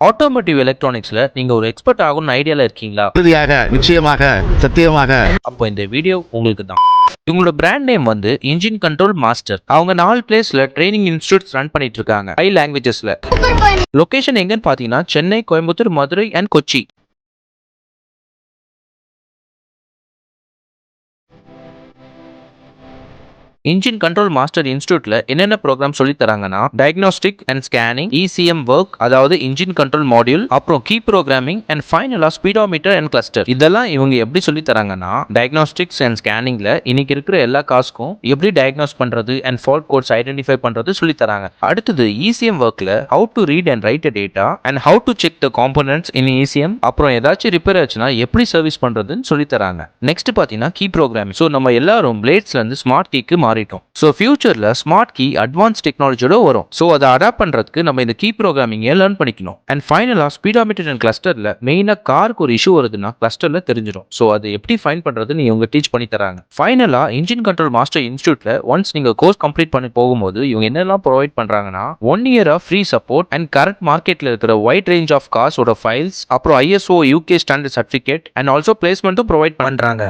Automotive எலக்ட்ரானிக்ஸ்ல நீங்க ஒரு expert ஆகணும்னு ஐடியால இருக்கீங்களா? உறுதியாக, நிச்சயமாக, சத்தியமாக. அப்போ இந்த வீடியோ உங்களுக்கு தான். இவங்களோட பிராண்ட் நேம் வந்து இன்ஜின் கண்ட்ரோல் மாஸ்டர். அவங்க 4 பிளேஸ்ல ட்ரைனிங் இன்ஸ்டிடியூட்ஸ் ரன் பண்ணிட்டு இருக்காங்க 5 லாங்குவேஜஸ்ல. லொகேஷன் எங்கன்னு பாத்தீங்கன்னா Chennai, Coimbatore, Madurai and Kochi. Engine control master இன்ஸ்டிடியூட்ல என்னென்ன ப்ரோக்ராம் சொல்லி தராங்கன்னா diagnostic and scanning, ECM work அதாவது இன்ஜின் கண்ட்ரோல் மாடியூல், அப்புறம் கீ ப்ரோக்ராமிங் அண்ட் ஃபைனலா ஸ்பீடோமீட்டர் அண்ட் கிளஸ்டர். இதெல்லாம் இவங்க எப்படி சொல்லி தராங்கன்னா டயக்னோஸ்டிக்ஸ் அண்ட் ஸ்கேனிங்ல இன்னைக்கு இருக்கிற எல்லா காஸ்க்கும் எப்படி டயக்னோஸ் பண்றது அண்ட் ஃபால்ட் கோட்ஸ் ஐடென்டிஃபை பண்றது சொல்லி தராங்க. அடுத்தது இசிஎம் ஒர்க்ல how to read and right data and how to check the components in ECM, அப்புறம் ஏதாச்சும் ரிப்பேர் ஆச்சுன்னா எப்படி சர்வீஸ் பண்றதுன்னு சொல்லி தராங்க. நெக்ஸ்ட் பாத்தீங்கன்னா கீ ப்ரோக்ராமிங். ஸோ நம்ம எல்லாரும் பிளேட்ஸ்ல இருந்து ஸ்மார்ட் கீக்கு மாறிட்டோம். ஸோ ஃபியூச்சர்ல ஸ்மார்ட் கீ அட்வான்ஸ் டெக்னாலஜியோட வரும். ஸோ அதை அடாப்ட் பண்றதுக்கு நம்ம இந்த கீ ப்ரோக்ராமிங்கை லேர்ன் பண்ணிக்கணும். அண்ட் ஃபைனலா ஸ்பீடோமீட்டர் அண்ட் கிளஸ்டர்ல மெயினா காருக்கு ஒரு இஷ்யூ வருதுன்னா கிளஸ்டர்ல தெரிஞ்சிடும். ஸோ அதை எப்படி ஃபைன் பண்றதுன்னு இவங்க டீச் பண்ணி தராங்க. ஃபைனலா இன்ஜின் கண்ட்ரோல் மாஸ்டர் இன்ஸ்டியூட்ல ஒன்ஸ் நீங்க கோர்ஸ் கம்ப்ளீட் பண்ணி போகும்போது இவங்க என்னெல்லாம் ப்ரொவைட் பண்றாங்கன்னா 1 year free support and current மார்க்கெட்ல இருக்கிற வைட் ரேஞ்ச் ஆஃப் கார்ஸோட ஃபைல்ஸ், அப்புறம் ISO UK standard certificate and also பிளேஸ்மெண்ட்டும் ப்ரொவைட் பண்றாங்க.